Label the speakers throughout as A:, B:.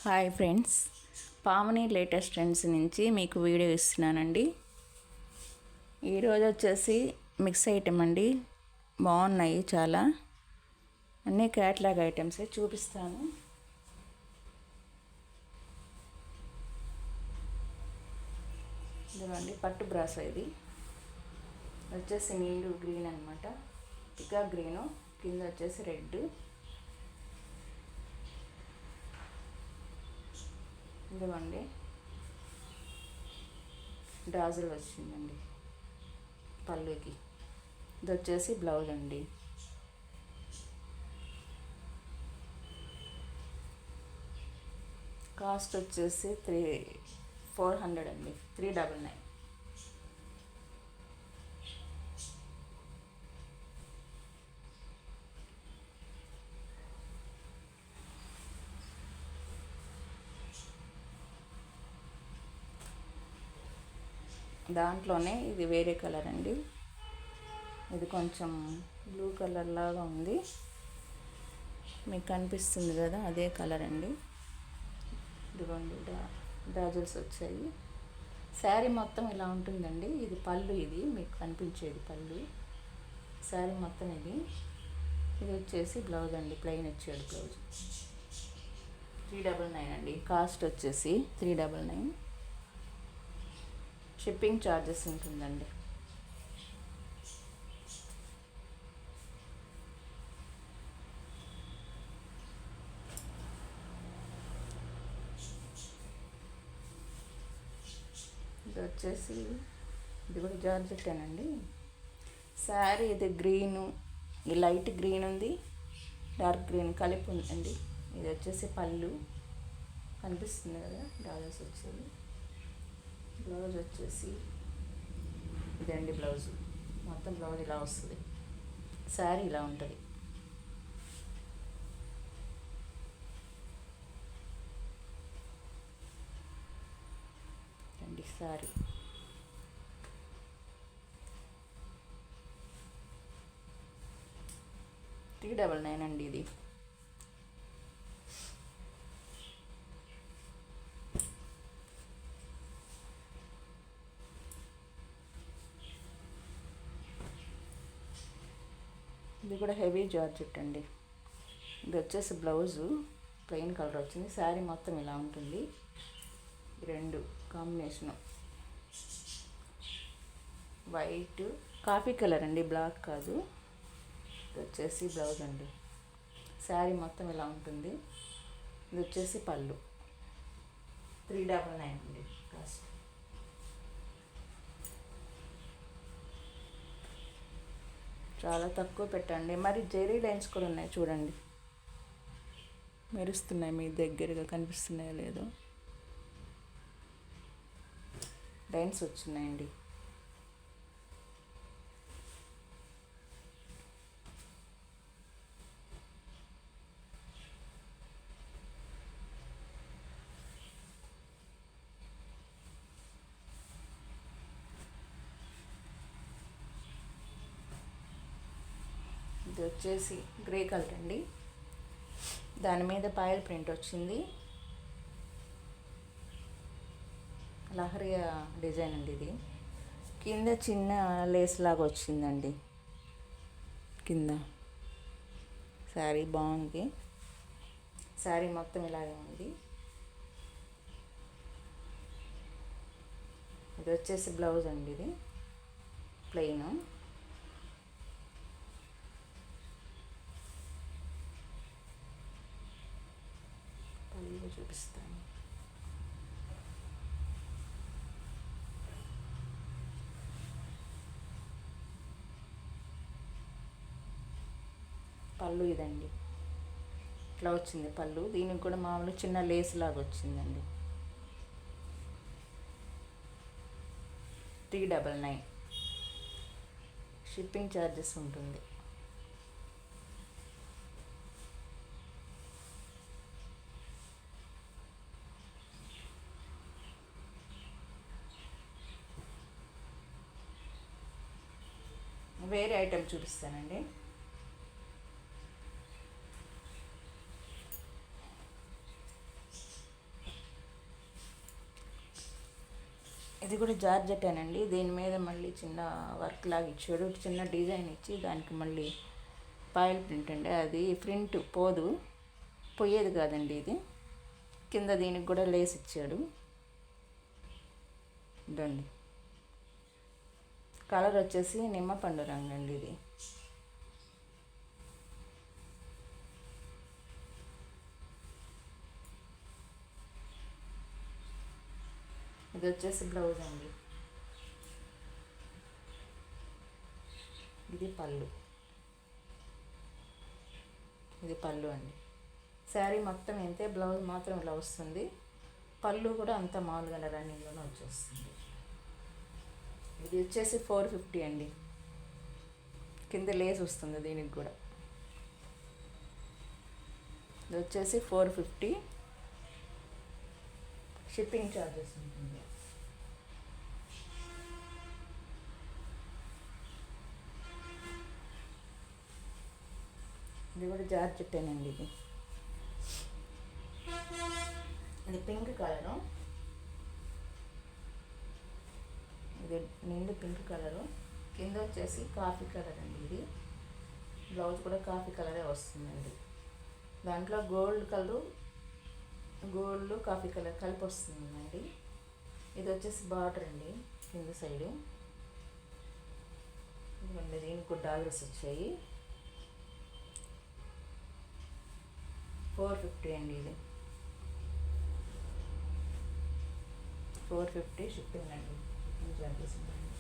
A: Hi friends, Pavani latest trends నుంచి మీకు video ఇస్తున్నానండి. ఈరోజు వచ్చేసి మిక్స్ ఐటెం అండి. బాగున్నాయి చాలా, అన్నీ క్యాట్లాగ్ ఐటమ్సే చూపిస్తాను. ఇదిగోండి పట్టు బ్రాసో. ఇది వచ్చేసి నీళ్ళు గ్రీన్ అనమాట, పికా గ్రీను, కింద వచ్చేసి రెడ్. ఇదిగోండి డాజులు వచ్చిందండి పళ్ళుకి. ఇది వచ్చేసి బ్లౌజ్ అండి. కాస్ట్ వచ్చేసి 400 అండి, 399. దాంట్లోనే ఇది వేరే కలర్ అండి. ఇది కొంచెం బ్లూ కలర్ లాగా ఉంది, మీకు కనిపిస్తుంది కదా, అదే కలర్ అండి. ఇదిగోండి డాజల్స్ వచ్చాయి. శారీ మొత్తం ఇలా ఉంటుందండి. ఇది పళ్ళు, ఇది మీకు కనిపించేది పళ్ళు. శారీ మొత్తం ఇది. ఇది వచ్చేసి బ్లౌజ్ అండి, ప్లెయిన్ వచ్చేది బ్లౌజ్. 399 అండి. కాస్ట్ వచ్చేసి 399. షిప్పింగ్ ఛార్జెస్ ఉంటుందండి. ఇది వచ్చేసి ఇది కూడా జార్జెట్టేనండి. శారీ ఇది గ్రీను, ఈ లైట్ గ్రీన్ ఉంది, డార్క్ గ్రీన్ కలిపి ఉందండి. ఇది వచ్చేసి పళ్ళు కనిపిస్తుంది కదా, డాలర్స్ వచ్చేది. బ్లౌజ్ వచ్చేసి ఇదండి బ్లౌజ్. మొత్తం బ్లౌజ్ ఇలా వస్తుంది, శారీ ఇలా ఉంటుంది. అండి శారీ. $399 అండి ఇది. ఇది కూడా హెవీ జార్జెట్ అండి. ఇది వచ్చేసి బ్లౌజు ప్లెయిన్ కలర్ వచ్చింది, శారీ మొత్తం ఇలా ఉంటుంది. రెండు కాంబినేషను, వైట్ కాఫీ కలర్ అండి, బ్లాక్ కాదు. ఇది వచ్చేసి బ్లౌజ్ అండి, శారీ మొత్తం ఇలా ఉంటుంది. ఇది వచ్చేసి పళ్ళు. 399 అండి కాస్ట్. చాలా తక్కువ పెట్టండి. మరి జెరీ లైన్స్ కూడా ఉన్నాయి చూడండి, మెరుస్తున్నాయి, మీ దగ్గరగా కనిపిస్తున్నాయో లేదో, లైన్స్ వచ్చినాయండి. ఇది వచ్చేసి గ్రే కలర్ అండి, దాని మీద పాయల్ ప్రింట్ వచ్చింది, లహరియా డిజైన్ అండి. ఇది కింద చిన్న లేస్ లాగా వచ్చిందండి కింద. శారీ బాగుంది, శారీ మొత్తం ఇలాగే ఉంది. ఇది వచ్చేసి బ్లౌజ్ అండి, ఇది ప్లెయిన్. పళ్ళు చూపిస్తాను. పళ్ళు ఇదండి, ఇట్లా వచ్చింది పళ్ళు. దీనికి కూడా మామూలు చిన్న లేస్ లాగా వచ్చిందండి. 399. షిప్పింగ్ ఛార్జెస్ ఉంటుంది. వేరే ఐటెం చూపిస్తానండి. ఇది కూడా జార్జెటేనండి. దీని మీద మళ్ళీ చిన్న వర్క్ లాగా ఇచ్చాడు, చిన్న డిజైన్ ఇచ్చి దానికి మళ్ళీ పాయిల్ ప్రింట్ అండి. అది ప్రింట్ పోదు, పోయేది కాదండి ఇది. కింద దీనికి కూడా లేస్ ఇచ్చాడు. ఇదండి కలర్ వచ్చేసి నిమ్మపండు రంగు అండి ఇది. ఇది వచ్చేసి బ్లౌజ్ అండి. ఇది పళ్ళు, ఇది పళ్ళు అండి. శారీ మొత్తం ఇంతే, బ్లౌజ్ మాత్రం ఇలా వస్తుంది. పళ్ళు కూడా అంత మామూలుగా రన్నింగ్లోనే వచ్చేస్తుంది. ఇది వచ్చేసి 450 అండి. కింద లేస్ వస్తుంది దీనికి కూడా. ఇది వచ్చేసి 450, షిప్పింగ్ ఛార్జెస్ ఉంటుంది. ఇది కూడా జార్జెట్టేనండి. ఇది పింక్ కలరు, ఇది నిండు పింక్ కలరు. కింద వచ్చేసి కాఫీ కలర్ అండి. ఇది బ్లౌజ్ కూడా కాఫీ కలరే వస్తుందండి. దాంట్లో gold colour, gold coffee colour కలిపి వస్తుందండి. ఇది వచ్చేసి బార్డర్ అండి కింద సైడు. ఇదిగోండి దీనికి కూడా డాలర్స్ వచ్చాయి. 450 అండి. ఇది 450 షిప్పింగ్ అండి. చార్జెస్ ఉందండి.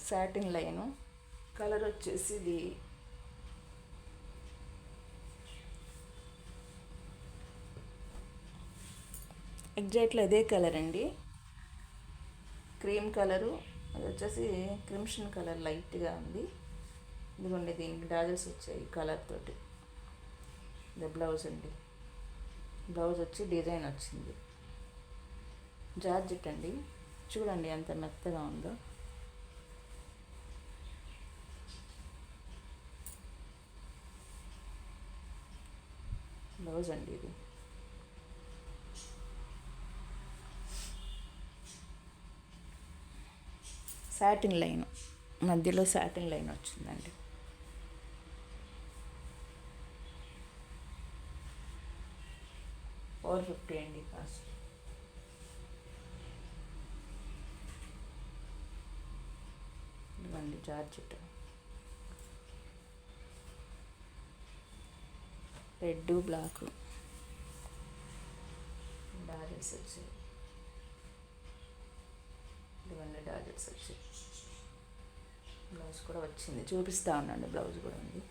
A: సాటిన్ లైను కలర్ వచ్చేసి ఇది ఎగ్జాక్ట్లీ అదే కలర్ అండి, క్రీమ్ కలరు. అది వచ్చేసి క్రిమ్షన్ కలర్ లైట్గా ఉంది. ఇదిగోండి దీనికి డాజల్స్ వచ్చాయి కలర్ తోటి. ఇది బ్లౌజ్ అండి. బ్లౌజ్ వచ్చి డిజైన్ వచ్చింది. జార్జెట్ అండి. చూడండి ఎంత మెత్తగా ఉందో. బ్లౌజ్ అండి ఇది. సాటిన్ లైన్ మధ్యలో సాటిన్ లైన్ వచ్చిందండి. $450 అండి కాస్ట్. ఇదిగోండి జార్జెట్, రెడ్ బ్లాక్ డాజెట్స్ వచ్చాయి. ఇవన్నీ డాజెట్స్ వచ్చాయి. బ్లౌజ్ కూడా వచ్చింది, చూపిస్తూ ఉన్నాను. బ్లౌజ్ కూడా ఉంది.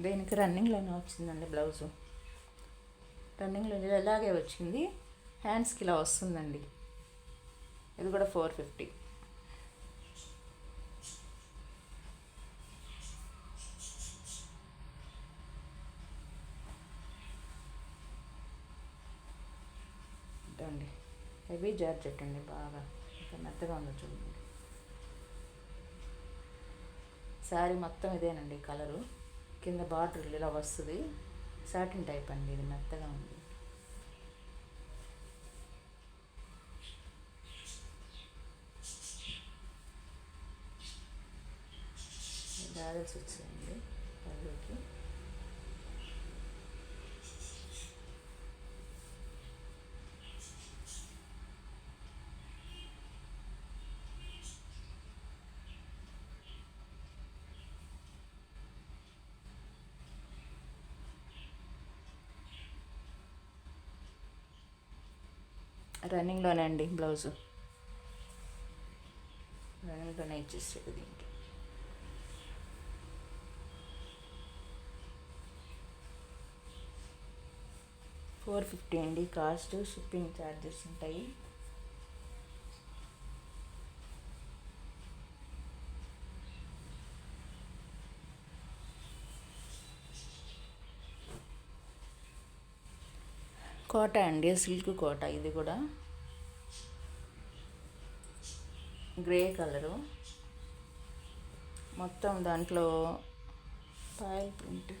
A: దీనికి రన్నింగ్లోనే వచ్చిందండి బ్లౌజు. రన్నింగ్లో ఇలాగే వచ్చింది, హ్యాండ్స్కి ఇలా వస్తుందండి. ఇది కూడా 450. అండి హెవీ జార్జెట్ అండి, బాగా ఇంకా మెత్తగా ఉందో చూడండి. శారీ మొత్తం ఇదేనండి కలరు. కింద బార్డర్ ఇలా వస్తుంది. సాటిన్ టైప్ అండి, ఇది మెత్తగా ఉంది. డాలర్స్ వచ్చాయండి పళ్ళుకి. రన్నింగ్లోనే అండి బ్లౌజు, రన్నింగ్లోనే ఇచ్చేసాడు దీనికి. 450 అండి కాస్ట్, షిప్పింగ్ ఛార్జెస్ ఉంటాయి. కోట అండి, సిల్క్ కోట. ఇది కూడా గ్రే కలరు, మొత్తం దాంట్లో పాయల్ ప్రింట్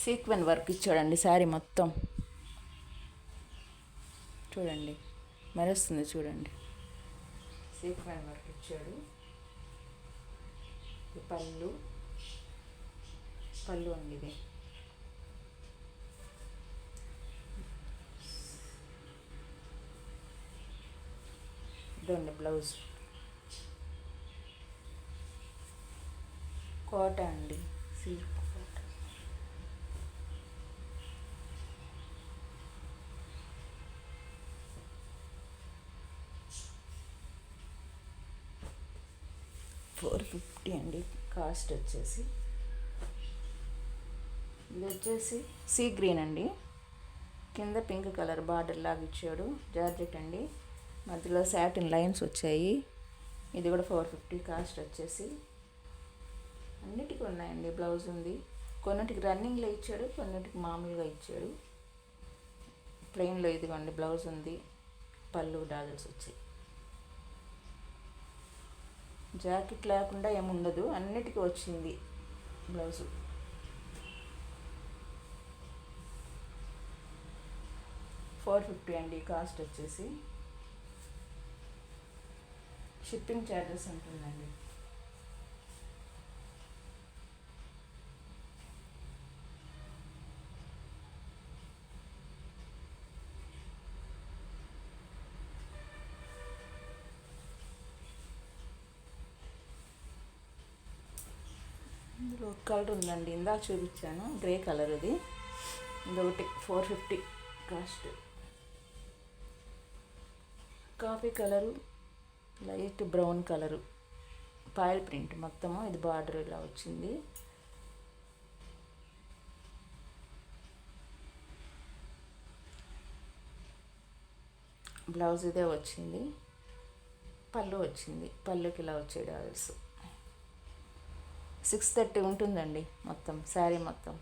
A: సీక్వెన్ వర్క్ ఇచ్చాడండి. శారీ మొత్తం చూడండి, మెరుస్తుంది చూడండి. సీక్వెన్ వర్క్ ఇచ్చాడు. పళ్ళు అండి ఇది. ఇదండి బ్లౌజ్. కోట అండి, సిల్క్ కోట. $450 అండి కాస్ట్ వచ్చేసి. ఇది వచ్చేసి సీ గ్రీన్ అండి, కింద పింక్ కలర్ బార్డర్ లాగా ఇచ్చాడు. జార్జెట్ అండి, మధ్యలో సాటిన్ లైన్స్ వచ్చాయి. ఇది కూడా 450 కాస్ట్ వచ్చేసి. అన్నిటికీ ఉన్నాయండి, బ్లౌజ్ ఉంది. కొన్నిటికి రన్నింగ్లో ఇచ్చాడు, కొన్నిటికి మామూలుగా ఇచ్చాడు. ప్లెయిన్లో ఇదిగోండి బ్లౌజ్ ఉంది, పళ్ళు డాజల్స్ వచ్చాయి. జాకెట్ లేకుండా ఏముండదు, అన్నిటికీ వచ్చింది బ్లౌజు. $450 అండి కాస్ట్ వచ్చేసి. షిప్పింగ్ ఛార్జెస్ ఉంటుందండి. ఇందులో ఒక కలర్ ఉందండి, ఇందాక చూపించాను, గ్రే కలర్. ఇది ఇదొకటి 450 cost. Coffee colour, light brown colour, Payal print మొత్తము. ఇది బార్డర్ ఇలా వచ్చింది. బ్లౌజ్ ఇదే వచ్చింది, పళ్ళు వచ్చింది. పళ్ళుకి ఇలా వచ్చే డాలర్స్. 630 ఉంటుందండి మొత్తం శారీ మొత్తం.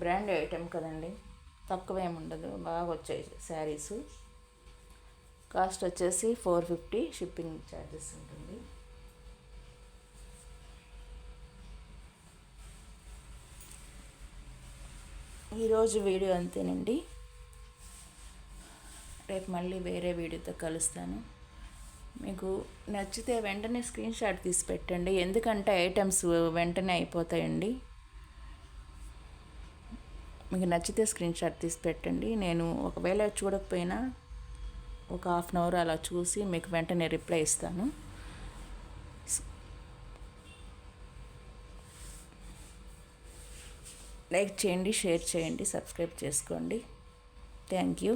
A: బ్రాండ్ ఐటెం కదండి, తక్కువ ఏముండదు, బాగా వచ్చాయి శారీస్. కాస్ట్ వచ్చేసి 450, షిప్పింగ్ ఛార్జెస్ ఉంటుంది. ఈరోజు వీడియో అంతేనండి. రేపు మళ్ళీ వేరే వీడియోతో కలుస్తాను. మీకు నచ్చితే వెంటనే స్క్రీన్ షాట్ తీసి పెట్టండి, ఎందుకంటే ఐటమ్స్ వెంటనే అయిపోతాయండి. మీకు నచ్చితే స్క్రీన్ షాట్ తీసి పెట్టండి. నేను ఒకవేళ చూడకపోయినా ఒక హాఫ్ అన్ అవర్ అలా చూసి మీకు వెంటనే రిప్లై ఇస్తాను. లైక్ చేయండి, షేర్ చేయండి, సబ్స్క్రైబ్ చేసుకోండి. Thank you.